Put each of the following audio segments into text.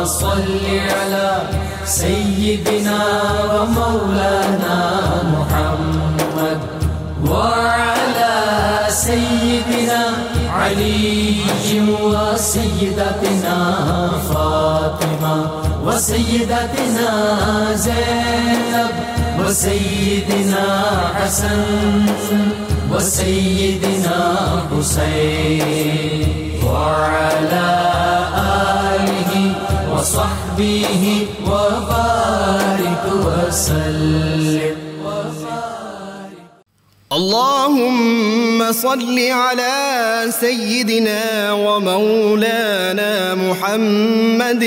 صل على سيدنا ومولانا محمد وعلى سيدنا علي وسيدتنا فاطمة وسيدتنا زينب وسيدنا حسن وسيدنا حسين وعلى آله وصحبه وبارك وسلم. اللهم صل على سيدنا ومولانا محمد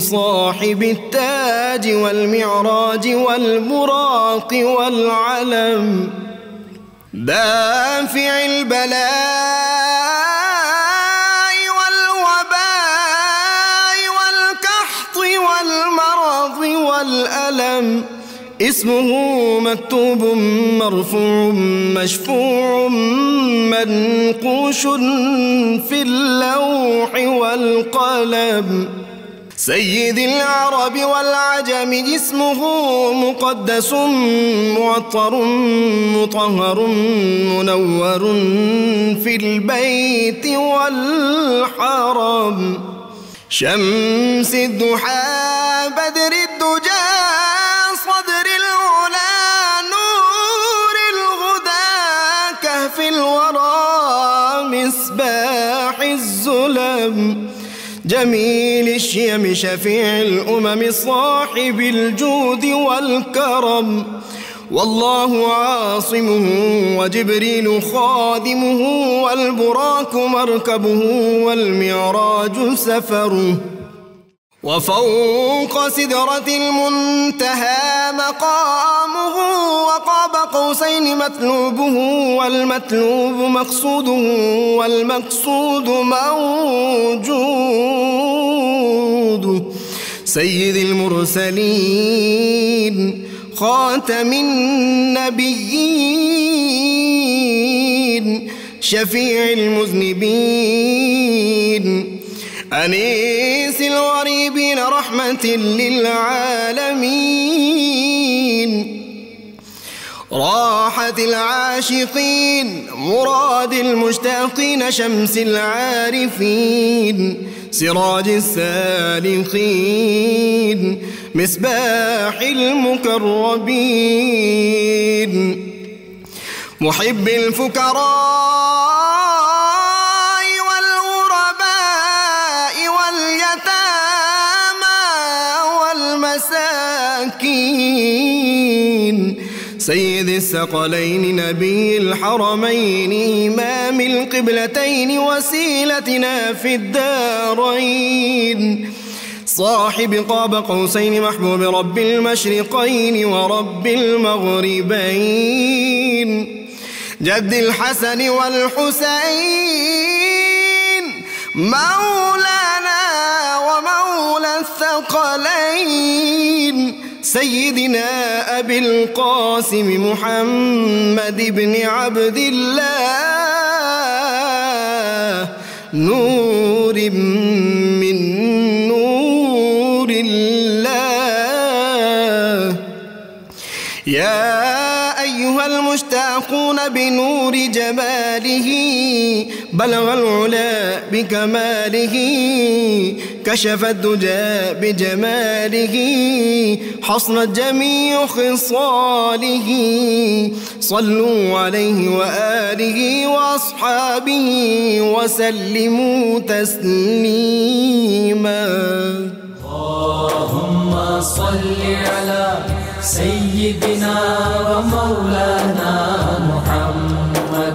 صاحب التاج والمعراج والبراق والعلم دافع البلاء والوباء والقحط والمرض والألم اسمه مكتوب مرفوع مشفوع منقوش في اللوح والقلم سيد العرب والعجم اسمه مقدس معطر مطهر منور في البيت والحرم شمس الضحى بدر الدجى صدر العلا نور الهدى كهف الورى مصباح الظلم جميل الشيم شفيع الأمم صاحب الجود والكرم والله عاصمه وجبريل خادمه والبراك مركبه والمعراج سفره وفوق سدرة المنتهى مقامه وقاب قوسين مطلوبه والمطلوب مقصوده والمقصود موجود سيد المرسلين خاتم النبيين شفيع المذنبين أنيس الغريبين رحمة للعالمين راحة العاشقين مراد المشتاقين شمس العارفين سراج السالكين مصباح المقربين محب الفقراء سيد الثقلين نبي الحرمين إمام القبلتين وسيلتنا في الدارين صاحب قاب قوسين محبوب رب المشرقين ورب المغربين جد الحسن والحسين مولانا ومولى الثقلين سيدنا أبي القاسم محمد بن عبد الله نور من نور الله يا أيها المشتاقون بنور جماله بلغ العلا بكماله كشف الدجى بجماله حصنت جميع خصاله صلوا عليه وآله وأصحابه وسلموا تسليما. اللهم صل على سيدنا ومولانا محمد.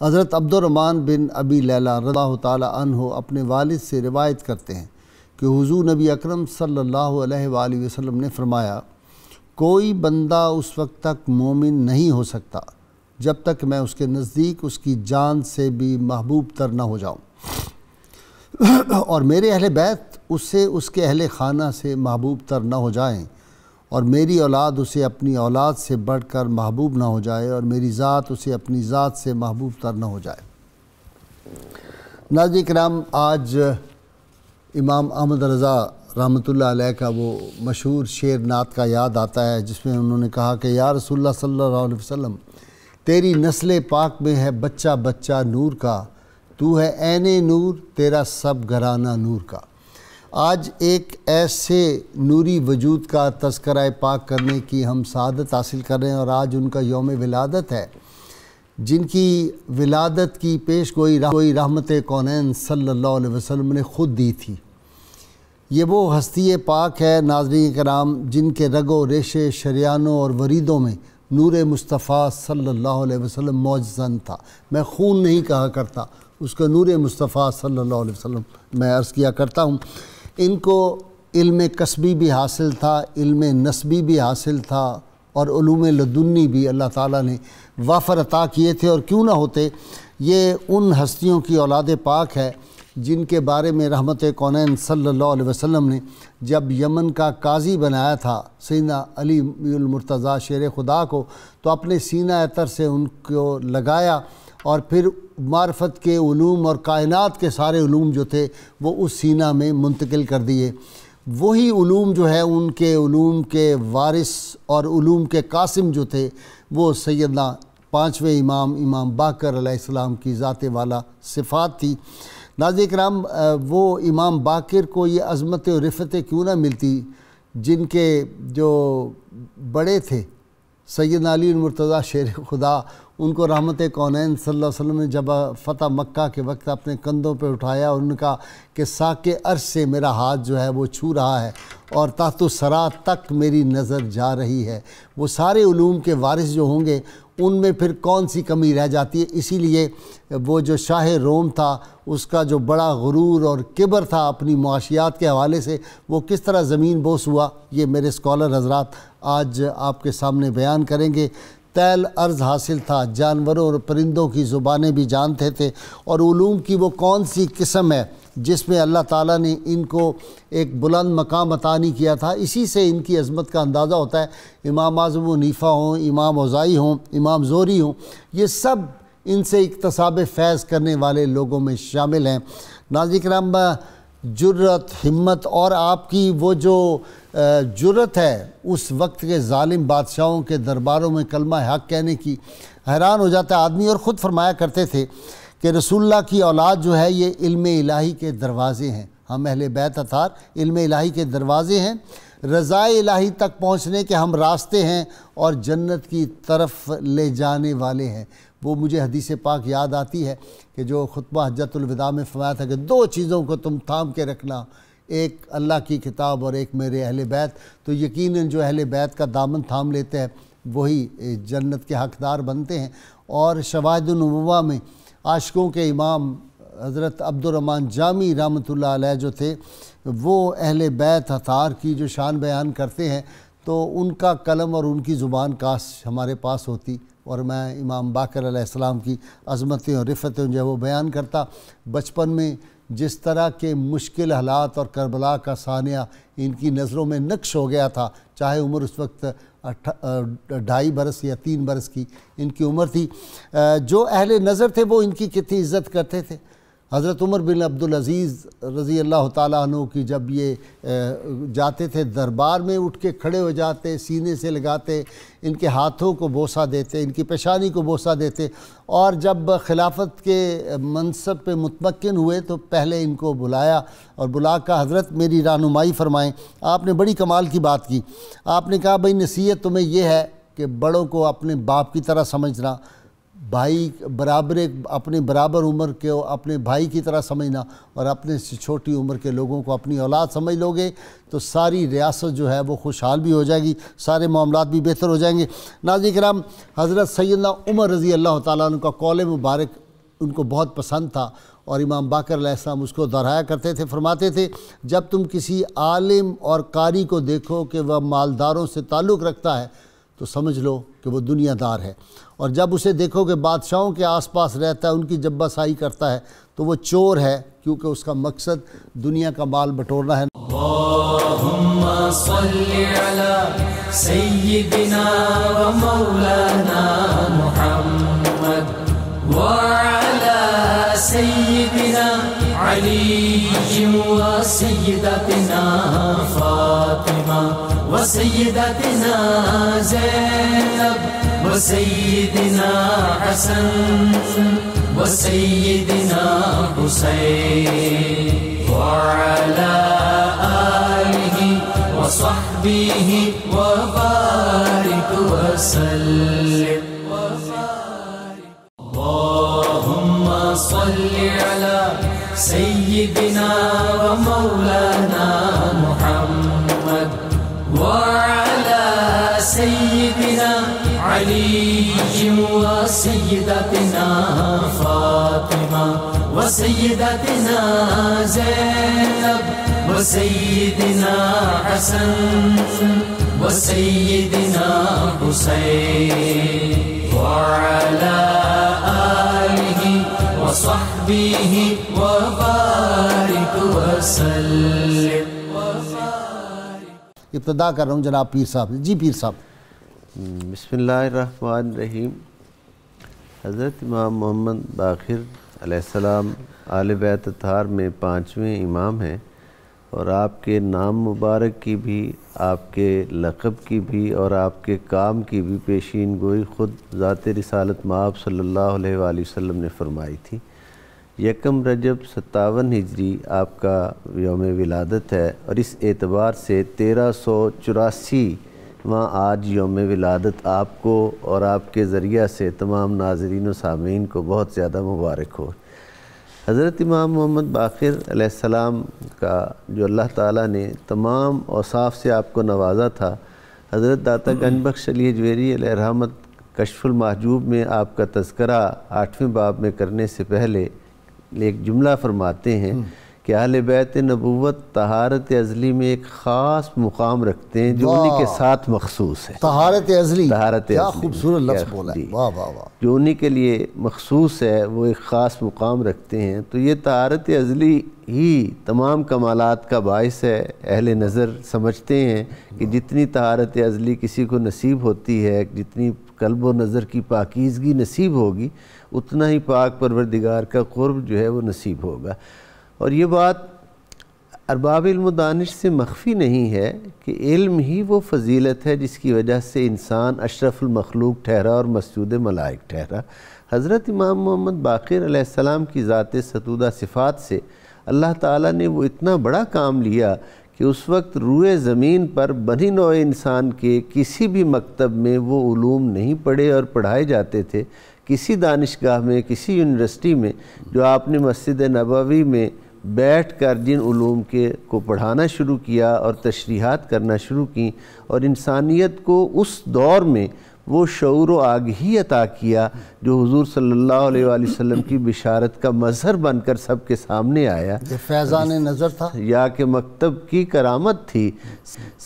حضرت عبد الرحمن بن ابی لیلہ رضی اللہ تعالی عنہ اپنے والد سے روایت کرتے ہیں کہ حضور نبی اکرم صلی اللہ علیہ وآلہ وسلم نے فرمایا، کوئی بندہ اس وقت تک مومن نہیں ہو سکتا جب تک میں اس کے نزدیک اس کی جان سے بھی محبوب تر نہ ہو جاؤں، اور میرے اہل بیت اسے اس کے اہل خانہ سے محبوب تر نہ ہو جائیں، اور میری اولاد اسے اپنی اولاد سے بڑھ کر محبوب نہ ہو جائے، اور میری ذات اسے اپنی ذات سے محبوب تر نہ ہو جائے۔ ناظرین کرام، آج امام احمد رضا رحمۃ اللہ علیہ کا وہ مشہور شعر نعت کا یاد آتا ہے، جس میں انہوں نے کہا کہ یا رسول اللہ صلی اللہ علیہ وسلم، تیری نسل پاک میں ہے بچہ بچہ نور کا، تو ہے عین نور تیرا سب گھرانہ نور کا۔ آج ایک ایسے نوری وجود کا تذکرہ پاک کرنے کی ہم سعادت حاصل کر رہے ہیں، اور آج ان کا یوم ولادت ہے، جن کی ولادت کی پیش گوئی رحمت کونین صلی اللہ علیہ وسلم نے خود دی تھی۔ یہ وہ ہستی پاک ہے ناظرین کرام جن کے رگ و ریشے شریانوں اور وریدوں میں نور مصطفیٰ صلی اللہ علیہ وسلم موجزن تھا۔ میں خون نہیں کہا کرتا، اس کا نور مصطفیٰ صلی اللہ علیہ وسلم میں عرض کیا کرتا ہوں۔ ان کو علم کسبی بھی حاصل تھا، علم نسبی بھی حاصل تھا، اور علوم لدنی بھی اللہ تعالیٰ نے وافر عطا کیے تھے، اور کیوں نہ ہوتے۔ یہ ان ہستیوں کی اولاد پاک ہے جن کے بارے میں رحمت کونین صلی اللہ علیہ وسلم نے جب یمن کا قاضی بنایا تھا سیدنا علی المرتضیٰ شیر خدا کو، تو اپنے سینہ اطہر سے ان کو لگایا، اور پھر معرفت کے علوم اور کائنات کے سارے علوم جو تھے وہ اس سینہ میں منتقل کر دیے۔ وہی علوم جو ہے ان کے علوم کے وارث اور علوم کے قاسم جو تھے وہ سیدنا پانچویں امام باقر علیہ السلام کی ذات والا صفات تھی۔ ناظرین کرام، وہ امام باقر کو یہ عظمت و رفتیں کیوں نہ ملتی جن کے جو بڑے تھے سیدنا علی المرتضیٰ شیر خدا، ان کو رحمت کونین صلی اللہ علیہ وسلم نے جب فتح مکہ کے وقت اپنے کندھوں پہ اٹھایا، اور ان کا کہ ساق عرش سے میرا ہاتھ جو ہے وہ چھو رہا ہے، اور تحت الثری تک میری نظر جا رہی ہے۔ وہ سارے علوم کے وارث جو ہوں گے ان میں پھر کون سی کمی رہ جاتی ہے؟ اسی لیے وہ جو شاہ روم تھا، اس کا جو بڑا غرور اور کبر تھا اپنی معاشیات کے حوالے سے، وہ کس طرح زمین بوس ہوا، یہ میرے اسکالر حضرات آج آپ کے سامنے بیان کریں گے۔ طیل ارض حاصل تھا، جانوروں اور پرندوں کی زبانیں بھی جانتے تھے، اور علوم کی وہ کون سی قسم ہے جس میں اللہ تعالیٰ نے ان کو ایک بلند مقام عطا نہیں کیا تھا۔ اسی سے ان کی عظمت کا اندازہ ہوتا ہے۔ امام اعظم و حنیفہ ہوں، امام اوزاعی ہوں، امام زہری ہوں، یہ سب ان سے اکتساب فیض کرنے والے لوگوں میں شامل ہیں۔ ناظرین کرام، جرت، ہمت اور آپ کی وہ جو جرت ہے اس وقت کے ظالم بادشاہوں کے درباروں میں کلمہ حق کہنے کی، حیران ہو جاتا ہے آدمی۔ اور خود فرمایا کرتے تھے کہ رسول اللہ کی اولاد جو ہے یہ علم الہی کے دروازے ہیں، ہم اہل بیت اطہار علم الہی کے دروازے ہیں، رضا الہی تک پہنچنے کے ہم راستے ہیں، اور جنت کی طرف لے جانے والے ہیں۔ وہ مجھے حدیث پاک یاد آتی ہے کہ جو خطبہ حجۃ الوداع میں فرمایا تھا کہ دو چیزوں کو تم تھام کے رکھنا، ایک اللہ کی کتاب اور ایک میرے اہل بیت۔ تو یقیناً جو اہل بیت کا دامن تھام لیتے ہیں وہی جنت کے حقدار بنتے ہیں۔ اور شواہد النبوہ میں عاشقوں کے امام حضرت عبد الرحمن جامی رحمۃ اللہ علیہ جو تھے، وہ اہل بیت اطہار کی جو شان بیان کرتے ہیں، تو ان کا قلم اور ان کی زبان کاش ہمارے پاس ہوتی، اور میں امام باقر علیہ السلام کی عظمتیں اور رفتیں جو ہے وہ بیان کرتا۔ بچپن میں جس طرح کے مشکل حالات اور کربلا کا سانحہ ان کی نظروں میں نقش ہو گیا تھا، چاہے عمر اس وقت 2.5 برس یا 3 برس کی ان کی عمر تھی، جو اہل نظر تھے وہ ان کی کتنی عزت کرتے تھے۔ حضرت عمر بن عبدالعزیز رضی اللہ تعالیٰ عنہ کی جب یہ جاتے تھے دربار میں، اٹھ کے کھڑے ہو جاتے، سینے سے لگاتے، ان کے ہاتھوں کو بوسہ دیتے، ان کی پیشانی کو بوسہ دیتے، اور جب خلافت کے منصب پہ متمکن ہوئے تو پہلے ان کو بلایا اور بلا کر حضرت میری رہنمائی فرمائیں۔ آپ نے بڑی کمال کی بات کی، آپ نے کہا بھئی نصیحت تمہیں یہ ہے کہ بڑوں کو اپنے باپ کی طرح سمجھنا، بھائی اپنے برابر عمر کے اپنے بھائی کی طرح سمجھنا، اور اپنے سے چھوٹی عمر کے لوگوں کو اپنی اولاد سمجھ لو گے تو ساری ریاست جو ہے وہ خوشحال بھی ہو جائے گی، سارے معاملات بھی بہتر ہو جائیں گے۔ ناظرین کرام، حضرت سیدنا عمر رضی اللہ تعالیٰ عنہ کا قول مبارک ان کو بہت پسند تھا، اور امام باقر علیہ السلام اس کو دہرایا کرتے تھے. فرماتے تھے جب تم کسی عالم اور قاری کو دیکھو کہ وہ مالداروں سے تعلق رکھتا ہے تو سمجھ لو کہ وہ دنیا دار ہے، اور جب اسے دیکھو کہ بادشاہوں کے آس پاس رہتا ہے، ان کی جبہ سائی کرتا ہے، تو وہ چور ہے، کیونکہ اس کا مقصد دنیا کا مال بٹورنا ہے. اللہم صلی علی سیدنا و مولانا محمد وعلی سیدنا علی و سیدتنا فاطمہ و سیدتنا زینب و سیدنا حسن و سیدنا حسین وعلى آله وصحبه وبارك وسلم. اللهم صل على سيدنا ومولانا محمد وعلى سيدنا علي وسيدتنا فاطمة وسيدتنا زينب وسيدنا حسن وسيدنا حسين وعلى آله وصحبه وبارك وسلم. ابتدا کر رہا ہوں جناب پیر صاحب. جی پیر صاحب. بسم اللہ الرحمن الرحیم. حضرت امام محمد باقر علیہ السلام آل بیت اطہار میں 5ویں امام ہیں، اور آپ کے نام مبارک کی بھی، آپ کے لقب کی بھی اور آپ کے کام کی بھی پیشین گوئی خود ذات رسالت مآب صلی اللہ علیہ وآلہ وسلم نے فرمائی تھی. 1 رجب 57 ہجری آپ کا یوم ولادت ہے، اور اس اعتبار سے 1384 آج یوم ولادت آپ کو اور آپ کے ذریعہ سے تمام ناظرین و سامعین کو بہت زیادہ مبارک ہو. حضرت امام محمد باقر علیہ السلام کا جو اللہ تعالیٰ نے تمام اوصاف سے آپ کو نوازا تھا، حضرت داتا گنج بخش علی اجویری علیہ رحمت کشف المحجوب میں آپ کا تذکرہ 8ویں باب میں کرنے سے پہلے ایک جملہ فرماتے ہیں کہ اہل بیت نبوت طہارت ازلی میں ایک خاص مقام رکھتے ہیں جو انہی کے ساتھ مخصوص ہے. طہارت ازلی، کیا ازلی، خوبصورت لفظ بولا ہے. واہ واہ واہ. جو انہی کے لیے مخصوص ہے وہ ایک خاص مقام رکھتے ہیں. تو یہ طہارت ازلی ہی تمام کمالات کا باعث ہے. اہل نظر سمجھتے ہیں کہ جتنی طہارت ازلی کسی کو نصیب ہوتی ہے، جتنی قلب و نظر کی پاکیزگی نصیب ہوگی، اتنا ہی پاک پروردگار کا قرب جو ہے وہ نصیب ہوگا. اور یہ بات ارباب علم و دانش سے مخفی نہیں ہے کہ علم ہی وہ فضیلت ہے جس کی وجہ سے انسان اشرف المخلوق ٹھہرا اور مسجود ملائک ٹھہرا. حضرت امام محمد باقر علیہ السلام کی ذات ستودہ صفات سے اللہ تعالیٰ نے وہ اتنا بڑا کام لیا کہ اس وقت روئے زمین پر بنی نوع انسان کے کسی بھی مکتب میں وہ علوم نہیں پڑھے اور پڑھائے جاتے تھے. کسی دانشگاہ میں، کسی یونیورسٹی میں جو آپ نے مسجد نبوی میں بیٹھ کر جن علوم کو پڑھانا شروع کیا اور تشریحات کرنا شروع کی، اور انسانیت کو اس دور میں وہ شعور و آگہی عطا کیا جو حضور صلی اللہ علیہ وآلہ وسلم کی بشارت کا مظہر بن کر سب کے سامنے آیا. یہ فیضان نظر تھا یا کہ مکتب کی کرامت تھی.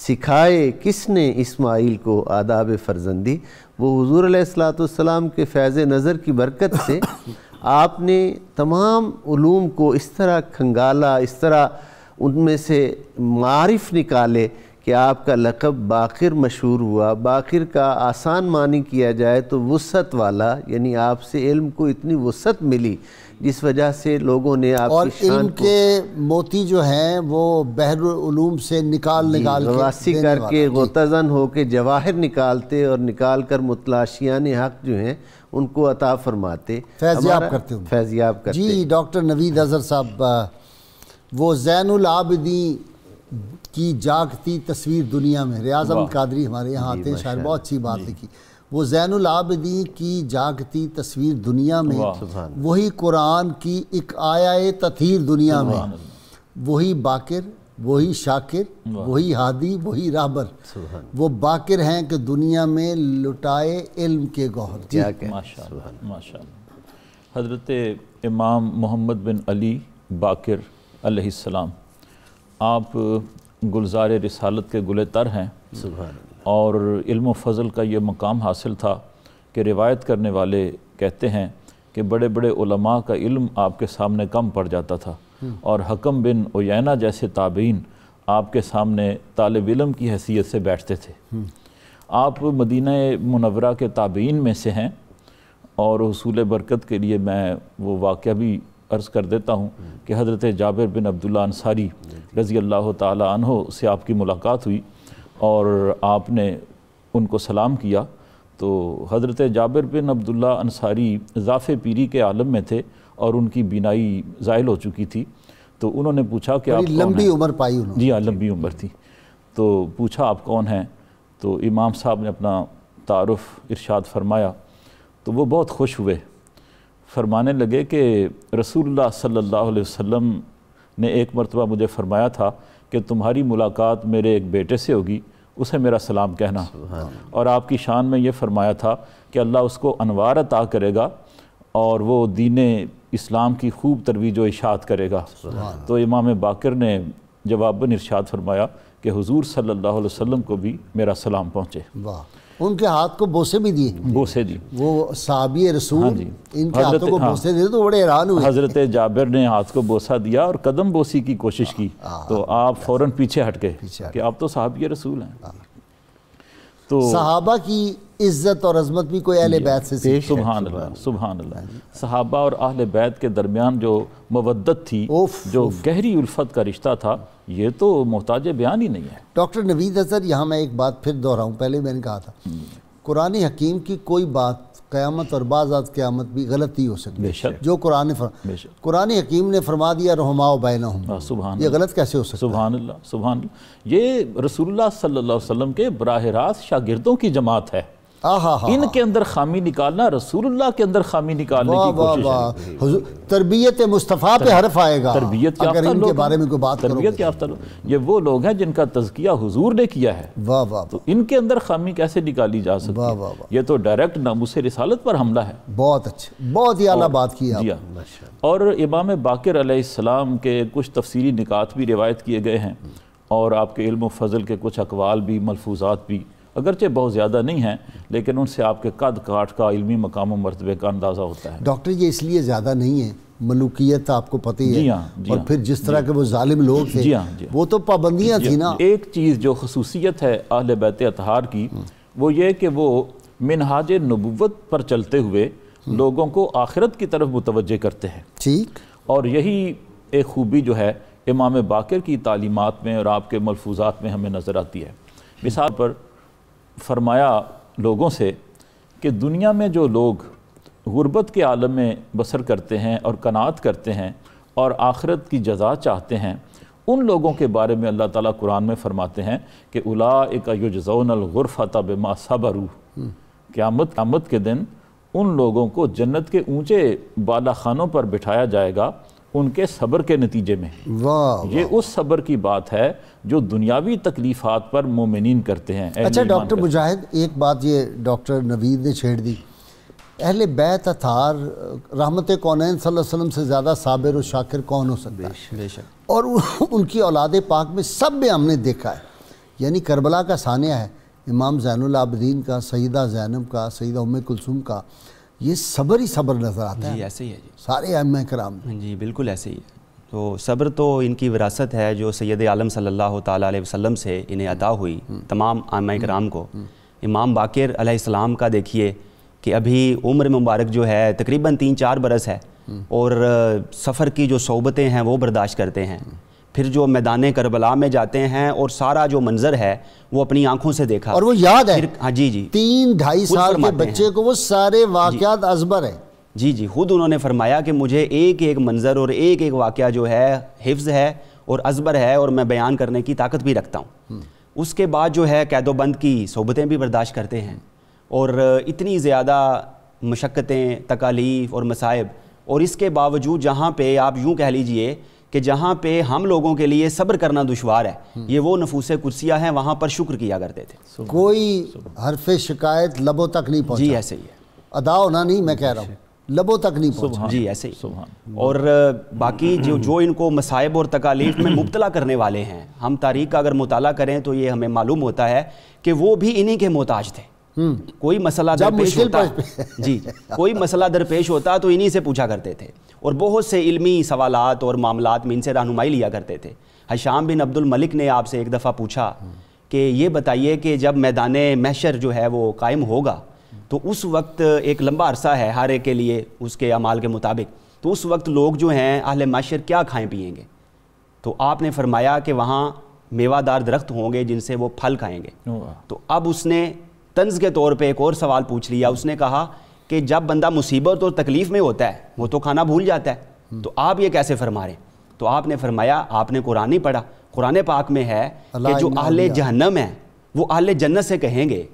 سکھائے کس نے اسماعیل کو آداب فرزندی. وہ حضور علیہ السلام کے فیض نظر کی برکت سے آپ نے تمام علوم کو اس طرح کھنگالا، اس طرح ان میں سے معارف نکالے کہ آپ کا لقب باقر مشہور ہوا. باقر کا آسان معنی کیا جائے تو وسعت والا، یعنی آپ سے علم کو اتنی وسعت ملی جس وجہ سے لوگوں نے آپ اور کی شان علم کے موتی جو ہیں وہ بحر العلوم سے نکال غواصی کر کے غوطہ زن ہو کے جواہر نکالتے اور نکال کر متلاشیان حق جو ہیں ان کو عطا فرماتے، فیضیاب کرتے ہوں. فیضیاب کرتے. جی ڈاکٹر نوید اظہر صاحب، وہ زین العابدین کی جاگتی تصویر دنیا میں، ریاض احمد قادری ہمارے یہاں آتے ہیں، شاعر بہت اچھی بات لکھی. وہ زین العابدین کی جاگتی تصویر دنیا میں، وہی قرآن کی ایک آیہ تطہیر دنیا میں، وہی باقر، وہی شاکر، وہی ہادی، وہی راہبر. وہ باقر ہیں کہ دنیا میں لٹائے علم کے گوہر. ماشاءاللہ. حضرت امام محمد بن علی باقر علیہ السلام، آپ گلزار رسالت کے گلِ تر ہیں، اور علم و فضل کا یہ مقام حاصل تھا کہ روایت کرنے والے کہتے ہیں کہ بڑے بڑے علماء کا علم آپ کے سامنے کم پڑ جاتا تھا، اور حکم بن عیینہ جیسے تابعین آپ کے سامنے طالب علم کی حیثیت سے بیٹھتے تھے۔ آپ مدینہ منورہ کے تابعین میں سے ہیں، اور حصول برکت کے لیے میں وہ واقعہ بھی عرض کر دیتا ہوں کہ حضرت جابر بن عبداللہ انصاری رضی اللہ تعالی عنہ سے آپ کی ملاقات ہوئی، اور آپ نے ان کو سلام کیا، تو حضرت جابر بن عبداللہ انصاری ضعف پیری کے عالم میں تھے اور ان کی بینائی زائل ہو چکی تھی، تو انہوں نے پوچھا کہ آپ کون ہیں؟ لمبی عمر پائی انہوں نے۔ جی ہاں، لمبی عمر تھی، تو پوچھا آپ کون ہیں؟ تو امام صاحب نے اپنا تعارف ارشاد فرمایا، تو وہ بہت خوش ہوئے، فرمانے لگے کہ رسول اللہ صلی اللہ علیہ وسلم نے ایک مرتبہ مجھے فرمایا تھا کہ تمہاری ملاقات میرے ایک بیٹے سے ہوگی، اسے میرا سلام کہنا، اور آپ کی شان میں یہ فرمایا تھا کہ اللہ اس کو انوار عطا کرے گا اور وہ دین اسلام کی خوب ترویج و اشاعت کرے گا۔ تو امام باقر نے جواباً ارشاد فرمایا کہ حضور صلی اللہ علیہ وسلم کو بھی میرا سلام پہنچے۔ واہ، ان کے ہاتھ کو بوسے بھی دیے؟ بوسے دی، وہ صحابی رسول ہاں جی، ان کے ہاتھوں کو بوسے دیے تو بڑے حیران ہوئے۔ حضرت جابر نے ہاتھ کو بوسہ دیا اور قدم بوسی کی کوشش کی، تو آپ فوراً پیچھے ہٹ گئے کہ آپ تو صحابی رسول ہیں۔ تو صحابہ کی عزت اور عظمت بھی کوئی اہل بیت سے سیکھی۔ سبحان اللہ، سبحان اللہ، صحابہ اور اہل بیت کے درمیان جو مودت تھی، جو گہری الفت کا رشتہ تھا، یہ تو محتاج بیان ہی نہیں ہے۔ ڈاکٹر نوید اظہر، یہاں میں ایک بات پھر دہراؤں، پہلے میں نے کہا تھا قرآن حکیم کی کوئی بات قیامت اور بعض قیامت بھی غلطی ہو سکتی ہے، جو قرآن حکیم نے فرما دیا رحماء بینہم، سبحان یہ غلط کیسے ہو سکتا ہے؟ سبحان اللہ، سبحان اللہ، یہ رسول اللہ صلی اللہ علیہ وسلم کے براہ راست شاگردوں کی جماعت ہے۔ ان کے اندر خامی نکالنا رسول اللہ کے اندر خامی نکالنے کی کوشش ہے۔ تربیت مصطفیٰ پہ حرف آئے گا تربیت اگر ان کے بارے میں کوئی بات کرو۔ تربیت یافتہ لوگ، یہ وہ لوگ ہیں جن کا تزکیہ حضور نے کیا ہے، واہ واہ، تو ان کے اندر خامی کیسے نکالی جا سکتی ہے؟ یہ تو ڈائریکٹ ناموس رسالت پر حملہ ہے۔ بہت اچھا، بہت ہی اعلیٰ بات کی آپ۔ اور امام باقر علیہ السلام کے کچھ تفسیری نکات بھی روایت کیے گئے ہیں، اور آپ کے علم و فضل کے کچھ اقوال بھی، ملفوظات بھی، اگرچہ بہت زیادہ نہیں ہیں، لیکن ان سے آپ کے قد کاٹ کا علمی مقام و مرتبے کا اندازہ ہوتا ہے۔ ڈاکٹر یہ اس لیے زیادہ نہیں ہے، ملوکیت آپ کو پتہ ہی ہے، اور پھر جس طرح کے وہ ظالم لوگ تھے وہ تو پابندیاں تھیں نا۔ ایک چیز جو خصوصیت ہے اہل بیت اطہار کی، وہ یہ کہ وہ منہاج نبوت پر چلتے ہوئے لوگوں کو آخرت کی طرف متوجہ کرتے ہیں۔ ٹھیک، اور یہی ایک خوبی جو ہے امام باقر کی تعلیمات میں اور آپ کے ملفوظات میں ہمیں نظر آتی ہے۔ مثال پر فرمایا لوگوں سے کہ دنیا میں جو لوگ غربت کے عالم میں بسر کرتے ہیں اور قناعت کرتے ہیں اور آخرت کی جزا چاہتے ہیں، ان لوگوں کے بارے میں اللہ تعالیٰ قرآن میں فرماتے ہیں کہ اولئک یجزون الغرفۃ بما صبروا، قیامت کے دن ان لوگوں کو جنت کے اونچے بالا خانوں پر بٹھایا جائے گا ان کے صبر کے نتیجے میں۔ یہ اس صبر کی بات ہے جو دنیاوی تکلیفات پر مومنین کرتے ہیں۔ اچھا ڈاکٹر مجاہد، ایک بات یہ ڈاکٹر نوید نے چھیڑ دی، اہل بیت اطہار رحمت کونین صلی اللہ علیہ وسلم سے زیادہ صابر و شاکر کون ہو سکتا ہے؟ بے شک، اور ان کی اولاد پاک میں سب میں ہم نے دیکھا ہے، یعنی کربلا کا ثانیہ ہے امام زین العابدین کا، سیدہ زینب کا، سیدہ ام کلثوم کا، یہ صبر ہی صبر نظر آتا ہے۔ جی ایسے ہی ہے جی، سارے ائمہ کرام میں۔ جی بالکل ایسے ہی ہے۔ تو صبر تو ان کی وراثت ہے جو سید عالم صلی اللہ تعالیٰ علیہ وسلم سے انہیں عطا ہوئی تمام ائمہ کرام کو۔ امام باقر علیہ السلام کا دیکھیے کہ ابھی عمر مبارک جو ہے تقریباً 3-4 برس ہے، اور سفر کی جو صحبتیں ہیں وہ برداشت کرتے ہیں، پھر جو میدان کربلا میں جاتے ہیں اور سارا جو منظر ہے وہ اپنی آنکھوں سے دیکھا، اور وہ یاد ہے۔ ہاں جی جی، 3-2.5 سال کے بچے کو وہ سارے واقعات ازبر ہیں۔ جی جی، خود انہوں نے فرمایا کہ مجھے ایک ایک منظر اور ایک ایک واقعہ جو ہے حفظ ہے اور ازبر ہے، اور میں بیان کرنے کی طاقت بھی رکھتا ہوں۔ اس کے بعد جو ہے قید و بند کی صحبتیں بھی برداشت کرتے ہیں، اور اتنی زیادہ مشقتیں، تکالیف اور مصائب، اور اس کے باوجود جہاں پہ آپ یوں کہہ لیجئے کہ جہاں پہ ہم لوگوں کے لیے صبر کرنا دشوار ہے، یہ وہ نفوس قدسیہ ہیں، وہاں پر شکر کیا کرتے تھے۔ کوئی حرف شکایت لبوں تک نہیں پہنچا۔ جی ایسے ہی ہے، ادا ہونا نہیں، میں کہہ رہا ہوں لبوں تک نہیں پہنچا. جی ایسے ہی. اور باقی جو ان کو مصائب اور تکالیف میں مبتلا کرنے والے ہیں، ہم تاریخ کا اگر مطالعہ کریں تو یہ ہمیں معلوم ہوتا ہے کہ وہ بھی انہی کے محتاج تھے. کوئی مسئلہ درپیش ہوتا جی کوئی مسئلہ درپیش ہوتا تو انہی سے پوچھا کرتے تھے، اور بہت سے علمی سوالات اور معاملات میں ان سے رہنمائی لیا کرتے تھے. ہشام بن عبد الملک نے آپ سے ایک دفعہ پوچھا کہ یہ بتائیے کہ جب میدان محشر جو ہے وہ قائم ہوگا تو اس وقت ایک لمبا عرصہ ہے ہر ایک کے لیے اس کے اعمال کے مطابق، تو اس وقت لوگ جو ہیں اہل محشر کیا کھائیں پئیں گے؟ تو آپ نے فرمایا کہ وہاں میوہ دار درخت ہوں گے جن سے وہ پھل کھائیں گے. تو اب اس نے طنز کے طور پہ ایک اور سوال پوچھ لیا. اس نے کہا کہ جب بندہ مصیبت اور تکلیف میں ہوتا ہے وہ تو کھانا بھول جاتا ہے، تو آپ یہ کیسے فرما رہے ہیں؟ تو آپ نے فرمایا آپ نے قرآن نہیں پڑھا، قرآن پاک میں ہے کہ جو اہل جہنم ہیں وہ اہل جنت سے کہیں گے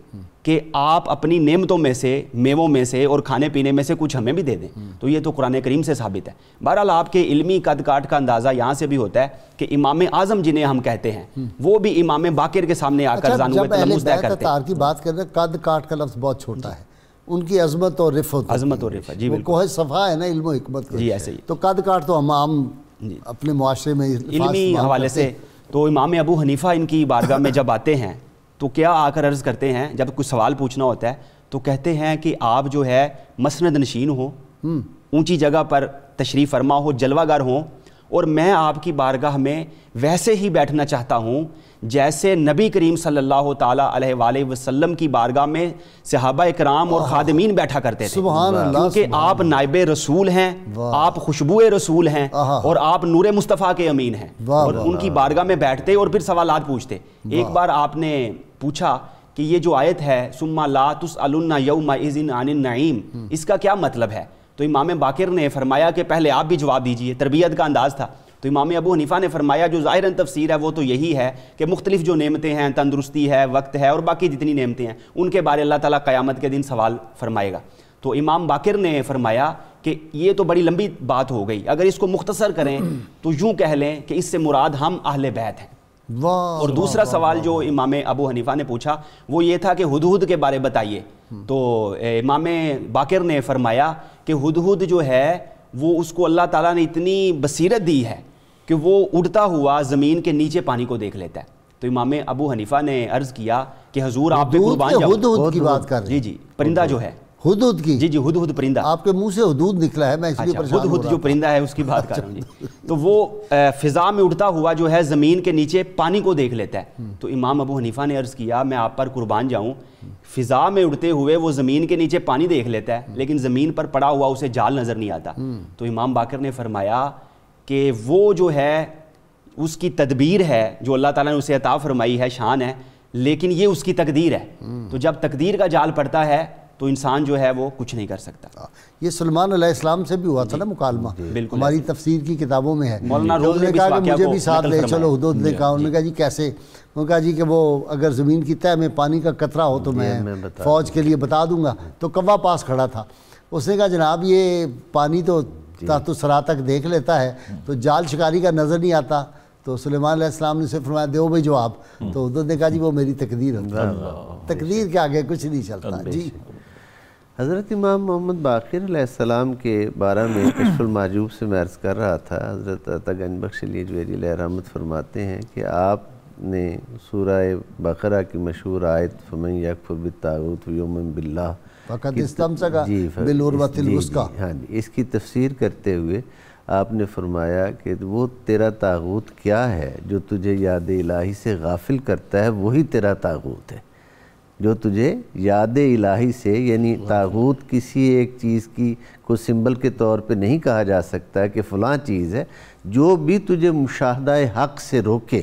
کہ آپ اپنی نعمتوں میں سے، میووں میں سے اور کھانے پینے میں سے کچھ ہمیں بھی دے دیں. تو یہ تو قرآن کریم سے ثابت ہے. بہرحال آپ کے علمی قد کاٹ کا اندازہ یہاں سے بھی ہوتا ہے کہ امام اعظم جنہیں ہم کہتے ہیں وہ بھی امام باقر کے سامنے آ کر زانو تلمس طے کرتے ہیں. کی بات کر رہے ہیں، قد کاٹ کا لفظ بہت چھوٹا ہے، ان کی عظمت اور رفعت، عظمت اور رفعت، جی بالکل کوہ صفا ہے نا علم و حکمت. جی ایسے ہی. تو قد کاٹ تو ہم عام اپنے معاشرے میں علمی حوالے سے. تو امام ابو حنیفہ ان کی بارگاہ میں جب آتے ہیں تو کیا آ کر عرض کرتے ہیں، جب کچھ سوال پوچھنا ہوتا ہے تو کہتے ہیں کہ آپ جو ہے مسند نشین ہو، اونچی جگہ پر تشریف فرما ہو، جلوہ گر ہوں، اور میں آپ کی بارگاہ میں ویسے ہی بیٹھنا چاہتا ہوں جیسے نبی کریم صلی اللہ تعالیٰ علیہ وآلہ وسلم کی بارگاہ میں صحابہ اکرام اور خادمین بیٹھا کرتے تھے. سبحان اللہ. کیونکہ آپ نائب رسول ہیں، آپ خوشبو رسول ہیں، اور آپ نور مصطفیٰ کے امین ہیں، اور ان کی بارگاہ میں بیٹھتے اور پھر سوالات پوچھتے. ایک بار آپ نے پوچھا کہ یہ جو آیت ہے ثم لا تسألن یومئذ عن النعیم، اس کا کیا مطلب ہے؟ تو امام باقر نے فرمایا کہ پہلے آپ بھی جواب دیجئے. تربیت کا انداز تھا. تو امام ابو حنیفہ نے فرمایا جو ظاہراً تفسیر ہے وہ تو یہی ہے کہ مختلف جو نعمتیں ہیں، تندرستی ہے، وقت ہے، اور باقی جتنی نعمتیں ہیں ان کے بارے اللہ تعالیٰ قیامت کے دن سوال فرمائے گا. تو امام باقر نے فرمایا کہ یہ تو بڑی لمبی بات ہو گئی، اگر اس کو مختصر کریں تو یوں کہہ لیں کہ اس سے مراد ہم اہل بیت ہیں. اور دوسرا سوال جو امام ابو حنیفہ نے پوچھا وہ یہ تھا کہ ہدہد کے بارے بتائیے. تو امام باقر نے فرمایا کہ ہدہد جو ہے وہ اس کو اللہ تعالیٰ نے اتنی بصیرت دی ہے کہ وہ اڑتا ہوا زمین کے نیچے پانی کو دیکھ لیتا ہے. تو امام ابو حنیفہ نے عرض کیا کہ حضور آپ پہ قربان جاؤں. ہدہد کی بات کر رہے ہیں. جی پرندہ جو ہے ہدہد کی. جی ہدہد پرندہ. آپ کے منہ سے حدود نکلا ہے، میں اس لیے پریشان ہو رہا ہدہد جو پرندہ ہے اس کی بات کر رہا ہوں. جی تو وہ فضا میں اڑتا ہوا جو ہے زمین کے نیچے پانی کو دیکھ لیتا ہے. تو امام ابو حنیفہ نے عرض کیا میں آپ پر قربان جاؤں، فضا میں اڑتے ہوئے وہ زمین کے نیچے پانی دیکھ لیتا ہے لیکن زمین پر پڑا ہوا اسے جال نظر نہیں آتا. تو امام باقر نے فرمایا کہ وہ جو ہے اس کی تدبیر ہے جو اللہ تعالیٰ نے اسے عطا فرمائی ہے، شان ہے، لیکن یہ اس کی تقدیر ہے. تو جب تقدیر کا جال پڑتا ہے تو انسان جو ہے وہ کچھ نہیں کر سکتا. یہ سلمان علیہ السلام سے بھی ہوا تھا نا مکالمہ، ہماری تفسیر کی کتابوں میں ہے. مولانا روم نے کہا کہ مجھے بھی ساتھ لے چلو. ہدہد نے کہا، انہوں نے کہا جی کیسے؟ انہوں نے کہا جی کہ وہ اگر زمین کی تہہ میں پانی کا قطرہ ہو تو میں فوج کے لیے بتا دوں گا. تو کوا پاس کھڑا تھا، اس نے کہا جناب یہ پانی تو تحت الثری تک دیکھ لیتا ہے تو جال شکاری کا نظر نہیں آتا. تو سلیمان علیہ السلام نے اسے فرمایا دیو بھائی جواب. تو ہدہد نے کہا جی وہ میری تقدیر ہے، تقدیر کے آگے کچھ نہیں چلتا. جی حضرت امام محمد باقر علیہ السلام کے بارے میں کشف المحجوب سے میں عرض کر رہا تھا. حضرت عطا گنج بخش علی جویری علیہ رحمت فرماتے ہیں کہ آپ نے سورہ بقرہ کی مشہور آیت فمن یکفر بالطاغوت ویؤمن باللہ فقد استمسک بالعروۃ الوثقی، ہاں جی، اس کی تفسیر کرتے ہوئے آپ نے فرمایا کہ وہ تیرا طاغوت کیا ہے جو تجھے یاد الہی سے غافل کرتا ہے، وہی تیرا طاغوت ہے. جو تجھے یاد الہی سے، یعنی طاغوت کسی ایک چیز کی کو سمبل کے طور پہ نہیں کہا جا سکتا کہ فلاں چیز ہے، جو بھی تجھے مشاہدہ حق سے روکے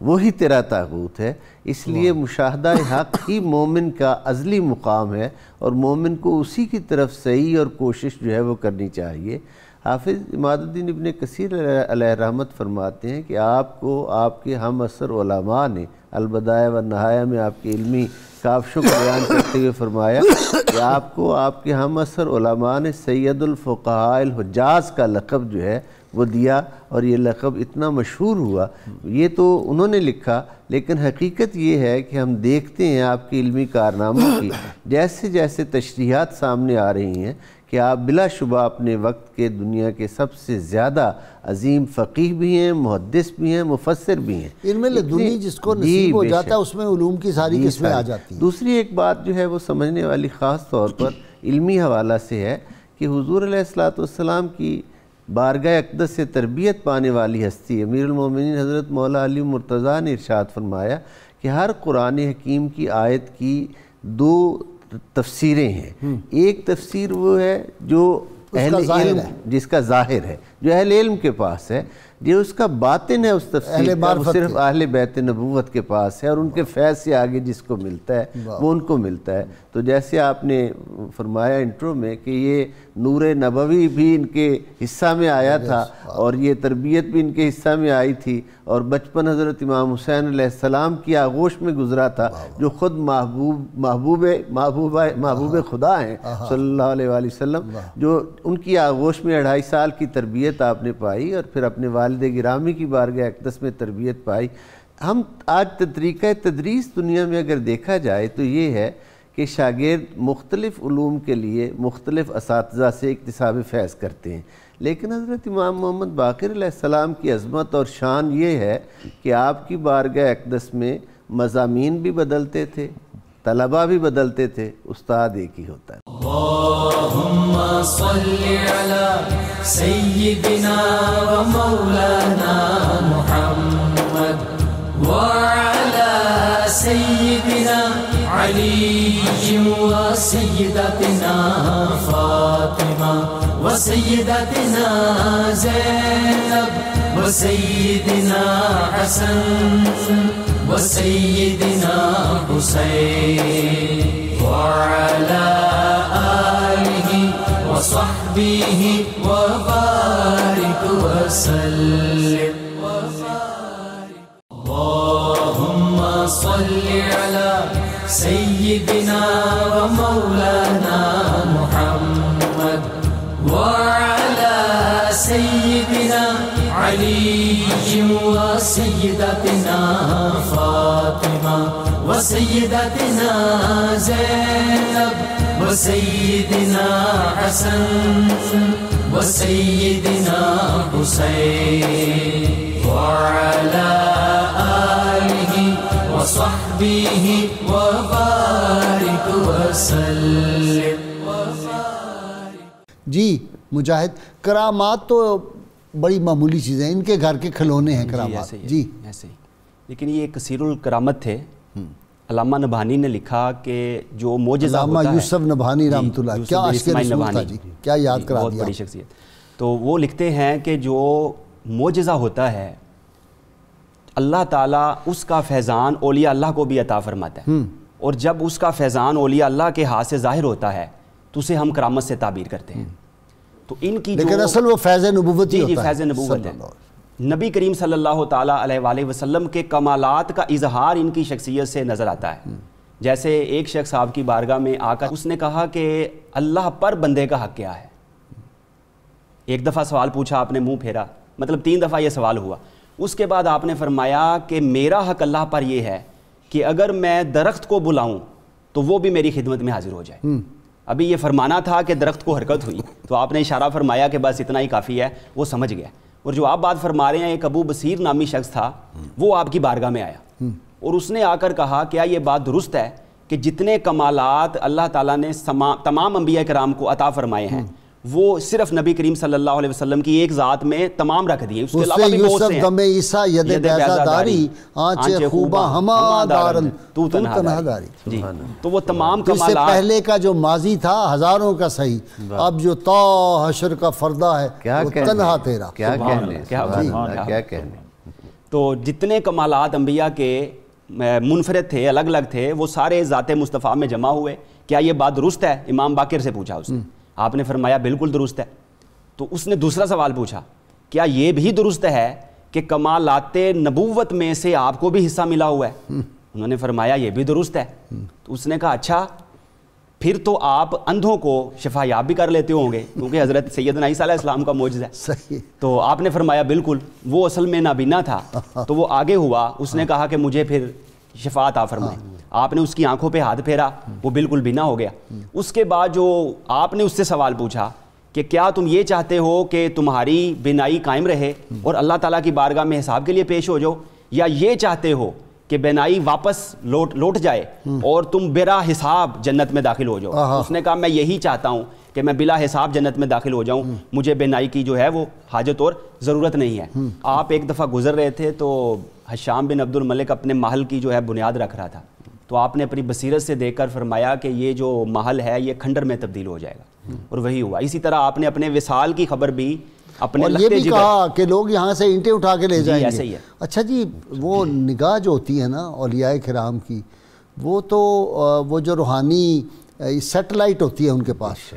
وہی تیرا طاغوت ہے. اس لیے مشاہدہ حق ہی مومن کا ازلی مقام ہے اور مومن کو اسی کی طرف صحیح اور کوشش جو ہے وہ کرنی چاہیے. حافظ عماد الدین ابن کثیر علیہ رحمت فرماتے ہیں کہ آپ کو آپ کے ہم عصر علماء نے البدایہ والنہایہ میں آپ کے علمی کاوشوں کو بیان کرتے ہوئے فرمایا کہ آپ کو آپ کے ہم عصر علماء نے سید الفقہاء الحجاز کا لقب جو ہے وہ دیا، اور یہ لقب اتنا مشہور ہوا. یہ تو انہوں نے لکھا، لیکن حقیقت یہ ہے کہ ہم دیکھتے ہیں آپ کے علمی کارناموں کی جیسے جیسے تشریحات سامنے آ رہی ہیں کہ آپ بلا شبہ اپنے وقت کے دنیا کے سب سے زیادہ عظیم فقیہ بھی ہیں، محدث بھی ہیں، مفسر بھی ہیں۔ علم لدنی جس کو نصیب ہو جاتا ہے اس میں علوم کی ساری قسمیں آ جاتی ہیں۔ دوسری ایک بات جو ہے وہ سمجھنے والی خاص طور پر علمی حوالہ سے ہے کہ حضور علیہ السلام کی بارگاہ اقدس سے تربیت پانے والی ہستی امیر المومنین حضرت مولا علی مرتضیٰ نے ارشاد فرمایا کہ ہر قرآن حکیم کی آیت کی 2 تفسیریں ہیں۔ ایک تفسیر وہ ہے جو اہل علم، جس کا ظاہر ہے، جو اہل علم کے پاس ہے، جو اس کا باطن ہے اس تفسیر کا وہ صرف اہل بیت نبوت کے پاس ہے، اور ان کے فیض سے آگے جس کو ملتا ہے وہ ان کو ملتا ہے۔ تو جیسے آپ نے فرمایا انٹرو میں کہ یہ نور نبوی بھی ان کے حصہ میں آیا تھا، اور یہ تربیت بھی ان کے حصہ میں آئی تھی، اور بچپن حضرت امام حسین علیہ السلام کی آغوش میں گزرا تھا، جو خود محبوب خدا ہیں صلی اللہ علیہ وآلہ وسلم، جو ان کی آغوش میں 2.5 سال کی تربیت آپ نے پائی، اور پھر اپنے والد گرامی کی بارگاہ اقدس میں تربیت پائی۔ ہم آج طریقہ تدریس دنیا میں اگر دیکھا جائے تو یہ ہے کہ شاگرد مختلف علوم کے لیے مختلف اساتذہ سے اکتساب فیض کرتے ہیں، لیکن حضرت امام محمد باقر علیہ السلام کی عظمت اور شان یہ ہے کہ آپ کی بارگاہ اقدس میں مضامین بھی بدلتے تھے، طلبہ بھی بدلتے تھے، استاد ایک ہی ہوتا ہے۔ اللہم صلی علی سیدنا و مولانا محمد وعلی سیدنا علی و سیدتنا فاطمہ و سیدتنا زینب و سیدنا حسن و سیدنا حسین وعلى آله وصحبه وبارك وسلم اللهم صل على سيدنا ومولانا محمد وعلى سيدنا علي وسيدتنا فاطمة وسيدتنا زينب وسيدنا حسن وسيدنا حسين وعلى آله وصحبه وبارك وسلم۔ جی مجاہد، کرامات تو بڑی معمولی چیزیں، ان کے گھر کے کھلونے ہیں کرامات۔ جی ایسے ہی، لیکن یہ کثیر الکرامت تھے۔ علامہ نبھانی نے لکھا کہ جو معجزہ ہوتا ہے، علامہ یوسف نبھانی رحمۃ اللہ، کیا عشق رسول تھا جی، کیا یاد کرا دیا، بہت بڑی شخصیت۔ تو وہ لکھتے ہیں کہ جو معجزہ ہوتا ہے اللہ تعالیٰ اس کا فیضان اولیاء اللہ کو بھی عطا فرماتا ہے، اور جب اس کا فیضان اولیاء اللہ کے ہاتھ سے ظاہر ہوتا ہے تو اسے ہم کرامت سے تعبیر کرتے ہیں۔ تو ان کی لیکن اصل وہ فیض نبوت ہی ہوتا ہے، فیض نبوت ہے۔ نبی کریم صلی اللہ تعالیٰ علیہ وآلہ وسلم کے کمالات کا اظہار ان کی شخصیت سے نظر آتا ہے۔ جیسے ایک شخص آپ کی بارگاہ میں آ کر اس نے کہا کہ اللہ پر بندے کا حق کیا ہے۔ ایک دفعہ سوال پوچھا، آپ نے منہ پھیرا، مطلب 3 دفعہ یہ سوال ہوا۔ اس کے بعد آپ نے فرمایا کہ میرا حق اللہ پر یہ ہے کہ اگر میں درخت کو بلاؤں تو وہ بھی میری خدمت میں حاضر ہو جائے۔ ابھی یہ فرمانا تھا کہ درخت کو حرکت ہوئی، تو آپ نے اشارہ فرمایا کہ بس اتنا ہی کافی ہے، وہ سمجھ گیا۔ اور جو آپ بات فرما رہے ہیں، ایک ابو بصیر نامی شخص تھا، وہ آپ کی بارگاہ میں آیا اور اس نے آ کر کہا کیا یہ بات درست ہے کہ جتنے کمالات اللہ تعالیٰ نے تمام انبیاء کرام کو عطا فرمائے ہیں وہ صرف نبی کریم صلی اللہ علیہ وسلم کی ایک ذات میں تمام رکھ دیے، اس کے علاوہ بھی بہت سے ہیں۔ دم عیسیٰ ید بیضا داری آنچ خوبہ ہما دارن تو تنہا داری۔ جی، تو وہ تمام تو اس سے کمالات پہلے کا جو ماضی تھا ہزاروں کا صحیح، اب جو تا حشر کا فردہ ہے وہ تنہا تیرا۔ کیا کہنے، کیا کہنے۔ تو جتنے کمالات انبیاء کے منفرد تھے، الگ الگ تھے، وہ سارے ذات مصطفیٰ میں جمع ہوئے۔ کیا یہ بات درست ہے؟ امام باقر سے پوچھا اس نے، آپ نے فرمایا بالکل درست ہے۔ تو اس نے دوسرا سوال پوچھا، کیا یہ بھی درست ہے کہ کمالات نبوت میں سے آپ کو بھی حصہ ملا ہوا ہے؟ انہوں نے فرمایا یہ بھی درست ہے۔ تو اس نے کہا اچھا پھر تو آپ اندھوں کو شفا یاب بھی کر لیتے ہوں گے، کیونکہ حضرت سیدنا عیسیٰ علیہ السلام کا معجزہ ہے۔ صحیح۔ تو آپ نے فرمایا بالکل، وہ اصل میں نابینا تھا، تو وہ آگے ہوا، اس نے کہا کہ مجھے پھر شفا عطا فرمائے۔ آپ نے اس کی آنکھوں پہ ہاتھ پھیرا, وہ بالکل بینا ہو گیا. اس کے بعد جو آپ نے اس سے سوال پوچھا کہ کیا تم یہ چاہتے ہو کہ تمہاری بینائی قائم رہے اور اللہ تعالیٰ کی بارگاہ میں حساب کے لیے پیش ہو جاؤ, یا یہ چاہتے ہو کہ بینائی واپس لوٹ جائے اور تم بلا حساب جنت میں داخل ہو جاؤ؟ اس نے کہا میں یہی چاہتا ہوں کہ میں بلا حساب جنت میں داخل ہو جاؤں, مجھے بینائی کی جو ہے وہ حاجت اور ضرورت نہیں ہے. آپ ایک دفعہ گزر رہے تھے تو حشام بن عبد الملک اپنے محل کی جو ہے بنیاد رکھ رہا تھا, تو آپ نے اپنی بصیرت سے دیکھ کر فرمایا کہ یہ جو محل ہے یہ کھنڈر میں تبدیل ہو جائے گا, اور وہی ہوا. اسی طرح آپ نے اپنے وصال کی خبر بھی اپنے اور یہ بھی کہا کہ لوگ یہاں سے اینٹیں اٹھا کے لے جائیں گے. ایسا ہی ہے. اچھا جی, وہ نگاہ جو ہوتی ہے نا اولیاء کرام کی, وہ تو وہ جو روحانی سیٹلائٹ ہوتی ہے ان کے پاس,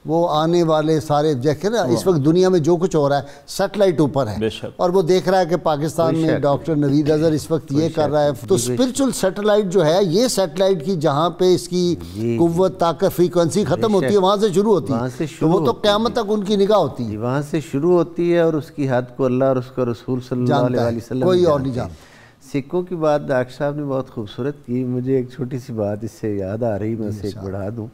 وہ آنے والے سارے دیکھیں نا اس وقت دنیا میں جو کچھ ہو رہا ہے سیٹلائٹ اوپر ہے, اور وہ دیکھ رہا ہے کہ پاکستان میں ڈاکٹر نوید اظہر اس وقت یہ کر رہا ہے. تو اسپرچل سیٹلائٹ جو ہے, یہ سیٹلائٹ کی جہاں پہ اس کی قوت, طاقت, فریکوینسی ختم ہوتی ہے وہاں سے شروع ہوتی ہے, تو وہ تو قیامت تک ان کی نگاہ ہوتی ہے, وہاں سے شروع ہوتی ہے, اور اس کی حد کو اللہ اور اس کا رسول صلی اللہ علیہ وسلم کوئی اور نہیں جانتا. سکھوں کی بات ڈاکٹر صاحب نے بہت خوبصورت کی. مجھے ایک چھوٹی سی بات اس سے یاد آ رہی, میں اسے ایک بڑھا دوں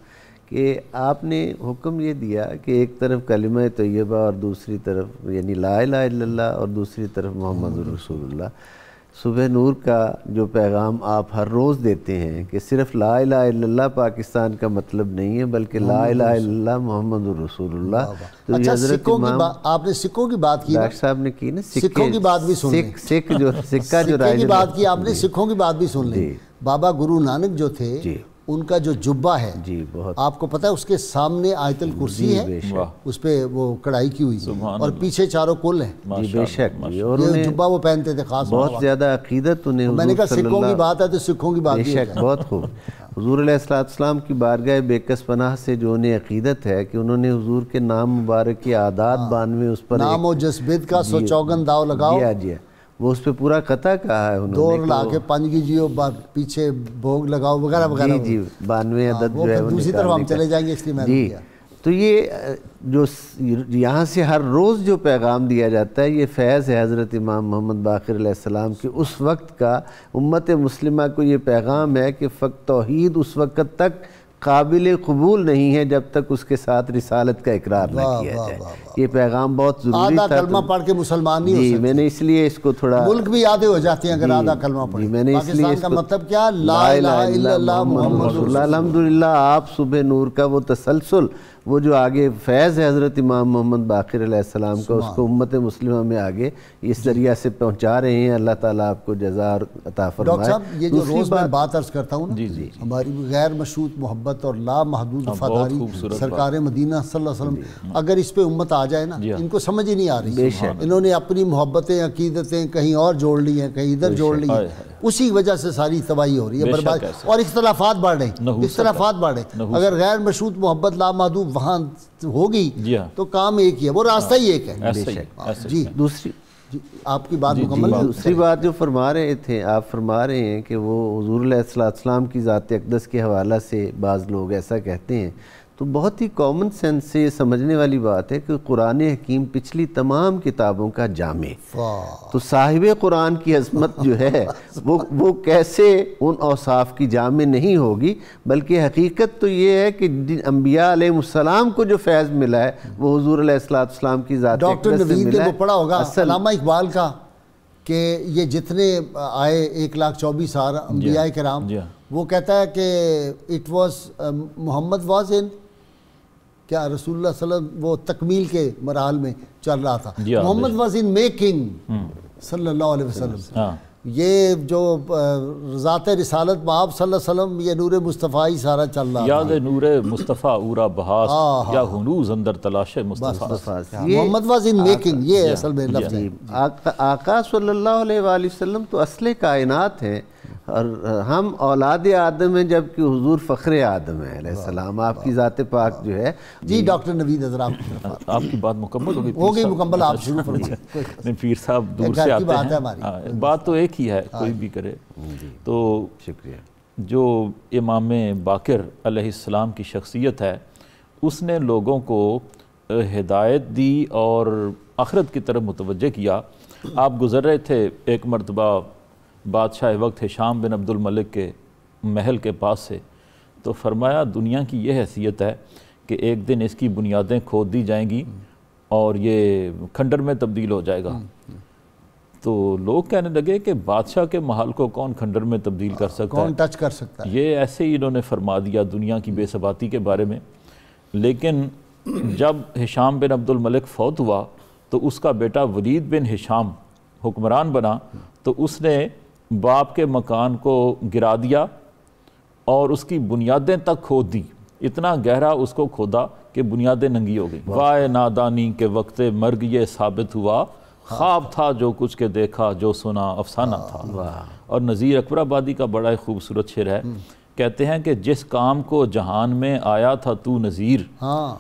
کہ آپ نے حکم یہ دیا کہ ایک طرف کلمہ طیبہ اور دوسری طرف یعنی لا الہ الا اللہ اور دوسری طرف محمد رسول اللہ. صبح نور کا جو پیغام آپ ہر روز دیتے ہیں کہ صرف لا الہ الا اللہ پاکستان کا مطلب نہیں ہے, بلکہ لا الہ الا اللہ محمد رسول اللہ. تو اچھا, حضرت امام آپ نے سکھوں کی بات کی, ڈاکٹر صاحب نے کی نا, سکھوں کی بات بھی سن لیں. سکھ جو سکہ جو کی بات کی آپ نے, سکھوں کی بات بھی سن لیں. بابا گرو نانک جو تھے, ان کا جو جبہ ہے, آپ کو پتہ ہے اس کے سامنے آیت الکرسی ہے, اس پہ وہ کڑھائی کی ہوئی, اور پیچھے چاروں کل ہیں. بے شک, اور یہ جبہ وہ پہنتے تھے خاص, بہت زیادہ عقیدت انہیں. میں نے کہا سکھوں کی بات ہے تو سکھوں کی بات بے شک, بہت خوب. حضور علیہ السلام کی بارگاہ بے کس پناہ سے جو انہیں عقیدت ہے کہ انہوں نے حضور کے نام مبارک کی عادات 92 اس پر نام و جسبت کا 154 داؤ لگاؤ, وہ اس پہ پورا قطع کہا ہے انہوں نے, دور لا کے 5 کیجیو, پیچھے بھوگ لگاؤ وغیرہ وغیرہ. جی 92 عدد جو ہے دوسری طرف ہم چلے جائیں گے, اس لیے میں نے کیا. تو یہ جو یہاں سے ہر روز جو پیغام دیا جاتا ہے, یہ فیض ہے حضرت امام محمد باقر علیہ السلام کے اس وقت کا. امت مسلمہ کو یہ پیغام ہے کہ فقط توحید اس وقت تک قابل قبول نہیں ہے جب تک اس کے ساتھ رسالت کا اقرار نہ کیا جائے. یہ پیغام بہت ضروری تھا. آدھا کلمہ پڑھ کے مسلمان نہیں ہو سکتے. میں نے اس لیے اس کو تھوڑا, ملک بھی آدھے ہو جاتے ہیں اگر آدھا کلمہ پڑھیں. میں نے اس لیے پاکستان کا مطلب کیا, لا الہ الا اللہ محمد رسول اللہ. الحمدللہ آپ صبح نور کا وہ تسلسل, وہ جو آگے فیض ہے حضرت امام محمد باقر علیہ السلام کا, اس کو امت مسلمہ میں آگے اس ذریعہ سے پہنچا رہے ہیں. اللہ تعالیٰ آپ کو جزا اور عطا فرمائے. ڈاکٹر صاحب, یہ جو روز میں بات عرض کرتا ہوں نا, ہماری غیر مشروط محبت اور لا محدود وفاداری سرکار مدینہ صلی اللہ علیہ وسلم, اگر اس پہ امت آ جائے نا, ان کو سمجھ ہی نہیں آ رہی. انہوں نے اپنی محبتیں, عقیدتیں کہیں اور جوڑ لی ہیں, کہیں ادھر جوڑ لی ہیں, اسی وجہ سے ساری تباہی ہو رہی ہے, برباد, اور اختلافات بڑھ رہے ہیں, اختلافات بڑھ رہے ہیں. اگر غیر مشروط محبت لا محدود وہاں ہوگی تو کام ایک ہی ہے, وہ راستہ ہی ایک ہے. جی دوسری آپ کی بات مکمل ہے. دوسری بات جو فرما رہے تھے, آپ فرما رہے ہیں کہ وہ حضور علیہ السلام کی ذات اقدس کے حوالہ سے بعض لوگ ایسا کہتے ہیں, تو بہت ہی کامن سینس سے یہ سمجھنے والی بات ہے کہ قرآن حکیم پچھلی تمام کتابوں کا جامع, تو صاحب قرآن کی عظمت جو ہے وہ کیسے ان اوصاف کی جامع نہیں ہوگی, بلکہ حقیقت تو یہ ہے کہ انبیاء علیہ السلام کو جو فیض ملا ہے وہ حضور علیہ السلام کی ذات ڈاکٹر نوید نے وہ پڑھا ہوگا علامہ اقبال کا کہ یہ جتنے آئے 1,24,000 انبیاء کرام, وہ کہتا ہے کہ it was Muhammad was in کیا رسول اللہ صلی اللہ علیہ وسلم وہ تکمیل کے مراحل میں چل رہا تھا, محمد واز ان میکنگ صلی اللہ علیہ وسلم. یہ جو ذات رسالت مآب صلی اللہ علیہ وسلم, یہ نور مصطفیٰ ہی سارا چل رہا, یاد نور مصطفیٰ اورا بہاس یا ہنوز اندر تلاش مصطفیٰ. محمد واز ان میکنگ, یہ اصل میں لفظ ہے. آقا صلی اللہ علیہ وآلہ وسلم تو اصل کائنات ہیں, اور ہم اولاد آدم ہیں, جبکہ حضور فخر آدم ہے علیہ السلام. آپ کی ذات پاک جو ہے. جی ڈاکٹر نوید حضرت, آپ کی بات مکمل ہو گئی مکمل, آپ شروع فرمائیں. نہیں, پیر صاحب دور سے آتے ہیں, بات تو ایک ہی ہے, کوئی بھی کرے. تو شکریہ. جو امام باقر علیہ السلام کی شخصیت ہے, اس نے لوگوں کو ہدایت دی اور آخرت کی طرف متوجہ کیا. آپ گزر رہے تھے ایک مرتبہ بادشاہ وقت حشام بن عبد الملک کے محل کے پاس سے، تو فرمایا دنیا کی یہ حیثیت ہے کہ ایک دن اس کی بنیادیں کھود دی جائیں گی اور یہ کھنڈر میں تبدیل ہو جائے گا۔ تو لوگ کہنے لگے کہ بادشاہ کے محل کو کون کھنڈر میں تبدیل کر سکتا ہے، کون ٹچ کر سکتا ہے؟ یہ ایسے ہی انہوں نے فرما دیا دنیا کی بے ثباتی کے بارے میں۔ لیکن جب ہشام بن عبد الملک فوت ہوا تو اس کا بیٹا ولید بن ہشام حکمران بنا، تو اس نے باپ کے مکان کو گرا دیا اور اس کی بنیادیں تک کھود دی، اتنا گہرا اس کو کھودا کہ بنیادیں ننگی ہو گئی۔ وائے نادانی کے وقت مرگ یہ ثابت ہوا، خواب تھا جو کچھ کے دیکھا، جو سنا افسانہ تھا۔ اور نذیر اکبر آبادی کا بڑا خوبصورت شعر ہے، کہتے ہیں کہ جس کام کو جہان میں آیا تھا تو نذیر،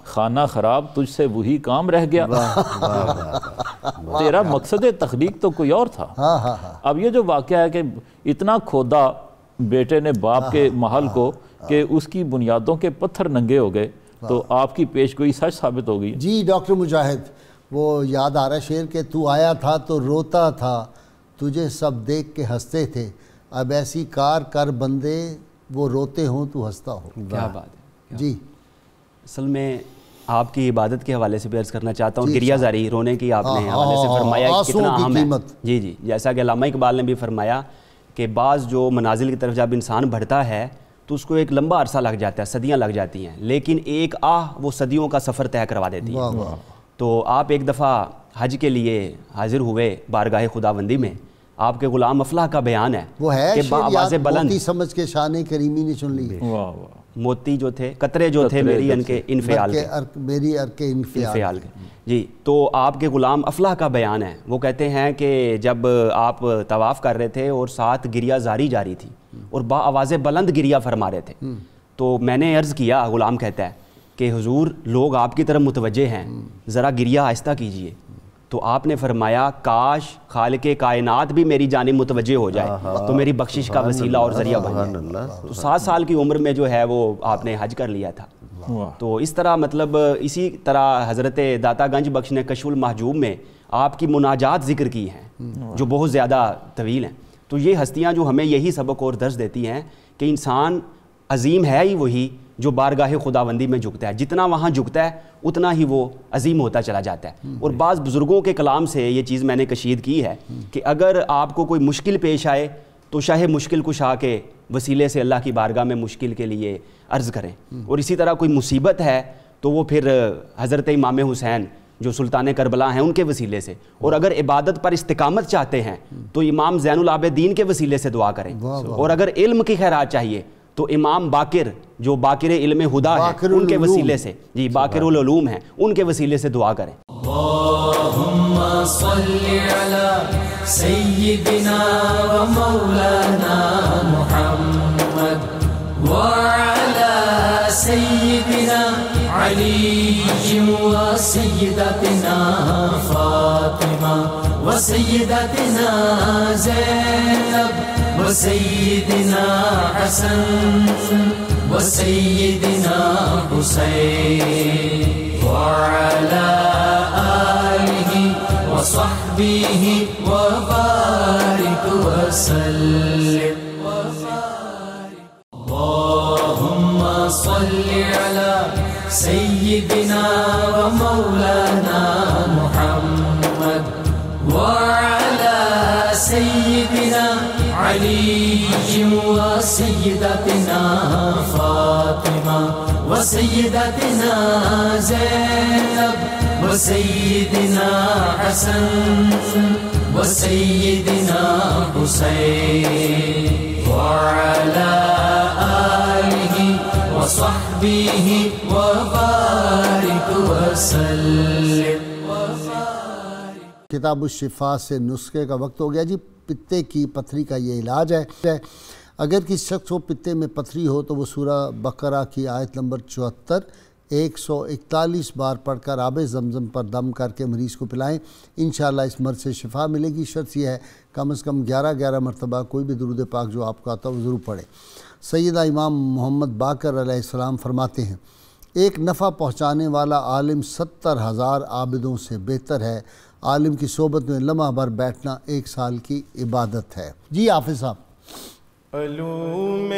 خانہ خراب تجھ سے وہی کام رہ گیا۔ تیرا مقصد تخلیق تو کوئی اور تھا۔ اب یہ جو واقعہ ہے کہ اتنا کھودا بیٹے نے باپ کے محل کو کہ اس کی بنیادوں کے پتھر ننگے ہو گئے، تو آپ کی پیش گوئی سچ ثابت ہو گئی۔ جی ڈاکٹر مجاہد، وہ یاد آ رہا ہے شعر کہ تو آیا تھا تو روتا تھا، تجھے سب دیکھ کے ہنستے تھے، اب ایسی کار کر بندے وہ روتے ہوں تو ہنستا ہو۔ کیا بات ہے جی، اصل میں آپ کی عبادت کے حوالے سے بھی عرض کرنا چاہتا ہوں، گریہ زاری رونے کی آپ نے حوالے سے فرمایا کتنا اہم ہے۔ جی جی، جیسا کہ علامہ اقبال نے بھی فرمایا کہ بعض جو منازل کی طرف جب انسان بڑھتا ہے تو اس کو ایک لمبا عرصہ لگ جاتا ہے، صدیاں لگ جاتی ہیں، لیکن ایک وہ صدیوں کا سفر طے کروا دیتی ہے۔ تو آپ ایک دفعہ حج کے لیے حاضر ہوئے بارگاہ خداوندی میں، آپ کے غلام افلاح کا بیان ہے وہ ہے کہ بآواز بلند، موتی سمجھ کے شان کریمی نے چن لی، موتی جو تھے، قطرے جو تھے میری ان کے انفعال کے، میری ارک انفعال کے۔ جی، تو آپ کے غلام افلاح کا بیان ہے، وہ کہتے ہیں کہ جب آپ طواف کر رہے تھے اور ساتھ گریہ زاری جاری تھی اور بآواز بلند گریہ فرما رہے تھے، تو میں نے عرض کیا، غلام کہتا ہے کہ حضور لوگ آپ کی طرف متوجہ ہیں، ذرا گریہ آہستہ کیجئے۔ تو آپ نے فرمایا کاش خالق کائنات بھی میری جانب متوجہ ہو جائے تو میری بخشش کا وسیلہ اور ذریعہ بن جائے۔ تو 7 سال کی عمر میں جو ہے وہ آپ نے حج کر لیا تھا۔ تو اس طرح مطلب اسی طرح حضرت داتا گنج بخش نے کشف المحجوب میں آپ کی مناجات ذکر کی ہیں جو بہت زیادہ طویل ہیں۔ تو یہ ہستیاں جو ہمیں یہی سبق اور درس دیتی ہیں کہ انسان عظیم ہے ہی وہی جو بارگاہ خداوندی میں جھکتا ہے، جتنا وہاں جھکتا ہے اتنا ہی وہ عظیم ہوتا چلا جاتا ہے۔ اور بعض بزرگوں کے کلام سے یہ چیز میں نے کشید کی ہے کہ اگر آپ کو کوئی مشکل پیش آئے تو شاہ مشکل کشا کے وسیلے سے اللہ کی بارگاہ میں مشکل کے لیے عرض کریں، اور اسی طرح کوئی مصیبت ہے تو وہ پھر حضرت امام حسین جو سلطان کربلا ہیں ان کے وسیلے سے، اور اگر عبادت پر استقامت چاہتے ہیں تو امام زین العابدین کے وسیلے سے دعا کریں، اور اگر علم کی خیرات چاہیے تو امام باقر جو باقر علم ہدا ہے ان کے وسیلے سے، جی باقر العلوم ہیں، ان کے وسیلے سے دعا کریں۔ اللہم صلی علی سیدنا و مولانا محمد وعلی سیدنا علی و سیدتنا فاطمہ و سیدتنا زینب و سیدنا حسن و سیدنا حسین وعلی آلہ وصحبہ وبارک وسلم۔ اللہم صلی علی سیدنا و مولانا محمد وعلی سیدنا علی و سیدتنا فاطمہ و سیدتنا زینب و سیدنا حسن و سیدنا حسین وعلی آلہ وصحبہ وبارک وسلم۔ کتاب الشفا سے نسخے کا وقت ہو گیا جی۔ پتے کی پتھری کا یہ علاج ہے۔ اگر کسی شخص کو پتے میں پتھری ہو تو وہ سورہ بقرہ کی آیت نمبر 74 141 بار پڑھ کر آب زمزم پر دم کر کے مریض کو پلائیں، انشاءاللہ اس مرض سے شفا ملے گی۔ شرط یہ ہے کم از کم 11 مرتبہ کوئی بھی درود پاک جو آپ کو آتا وہ ضرور پڑھے۔ سیدہ امام محمد باقر علیہ السلام فرماتے ہیں ایک نفع پہنچانے والا عالم 70,000 عابدوں سے بہتر ہے۔ عالم کی صحبت میں لمحہ بھر بیٹھنا 1 سال کی عبادت ہے۔ جی حافظ صاحب، علوم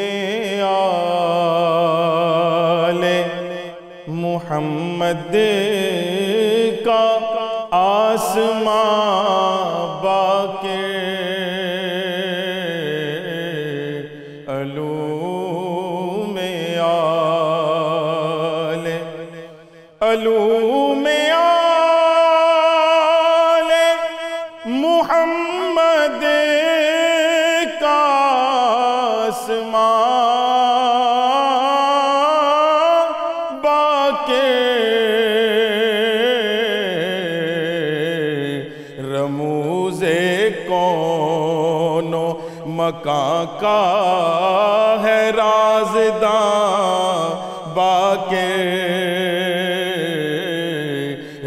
آل محمد کا آسمان باقر، علوم آل محمد کا آسمان باقر، رموز کون و مکان کا ہے رازداں باقر،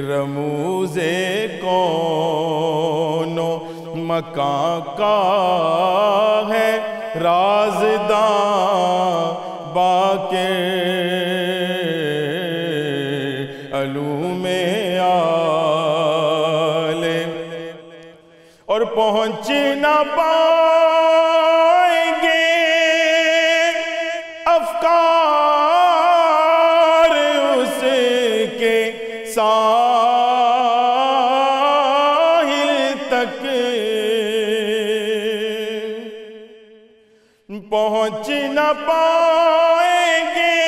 رموز کون و مکان کا ہے رازداں باقر، علوم آل اور پہنچ نہ پائیں گے افکار اس کے ساحل تک، پہنچ نہ پائیں گے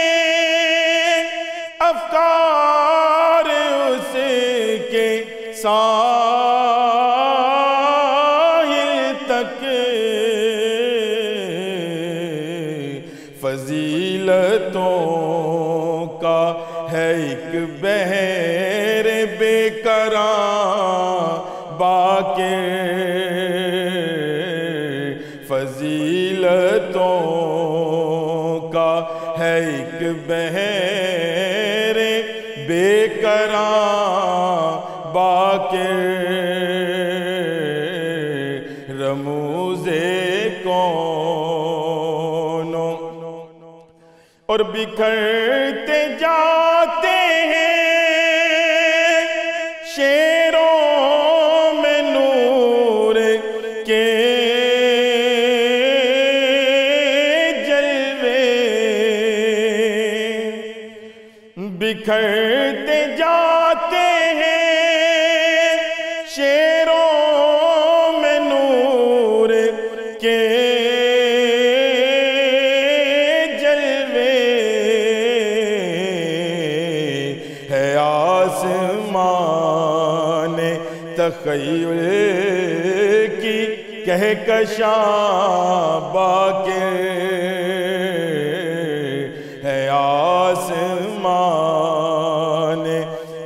افکار اس کے ساحل تک، فضیلتوں کا ہے ایک بحر بے کراں باقر، فضیلتوں کا ہے ایک بحر بے کراں باقر، رموز کون اور بکھرتے جاتے ہیں شیروں میں نور کے جلوے، بکھرتے جاتے ہیں شیروں میں نور کے جلوے، ہے آسمان تخیل کی کہکشاں باقر، ہے آسمان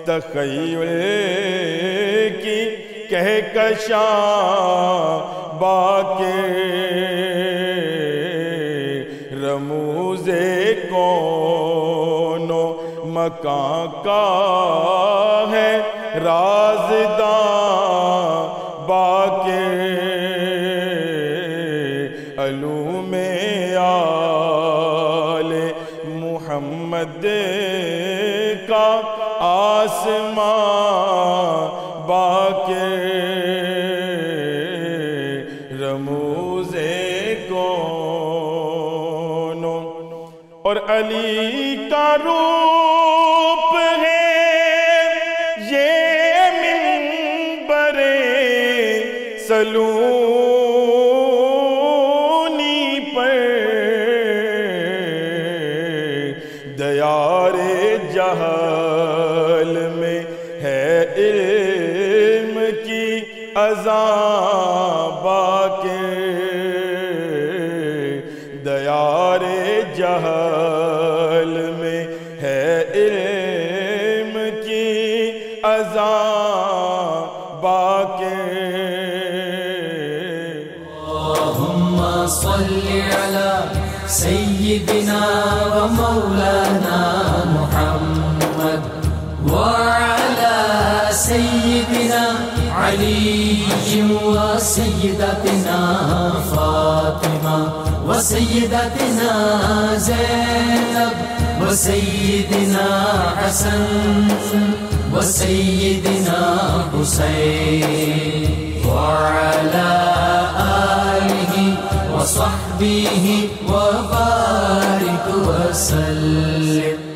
تخیل کی کہکشاں باقر، رموز کون و مکان کا ہے رازداں باقر، علوم آل محمد کا آسمان باقر، رموز کون اور علی کا روپ ہے یہ منبر سلونی پر، دیار جہل میں ہے علم کی اذان باقر، دیار جہل میں ہے علم کی اذان باقر، اللہم صلی علی سیدنا و مولانا محمد وعلى سيدنا علي وسيدتنا فاطمة وسيدتنا زينب وسيدنا حسن وسيدنا حسين وعلى آله وصحبه وبارك وسلم.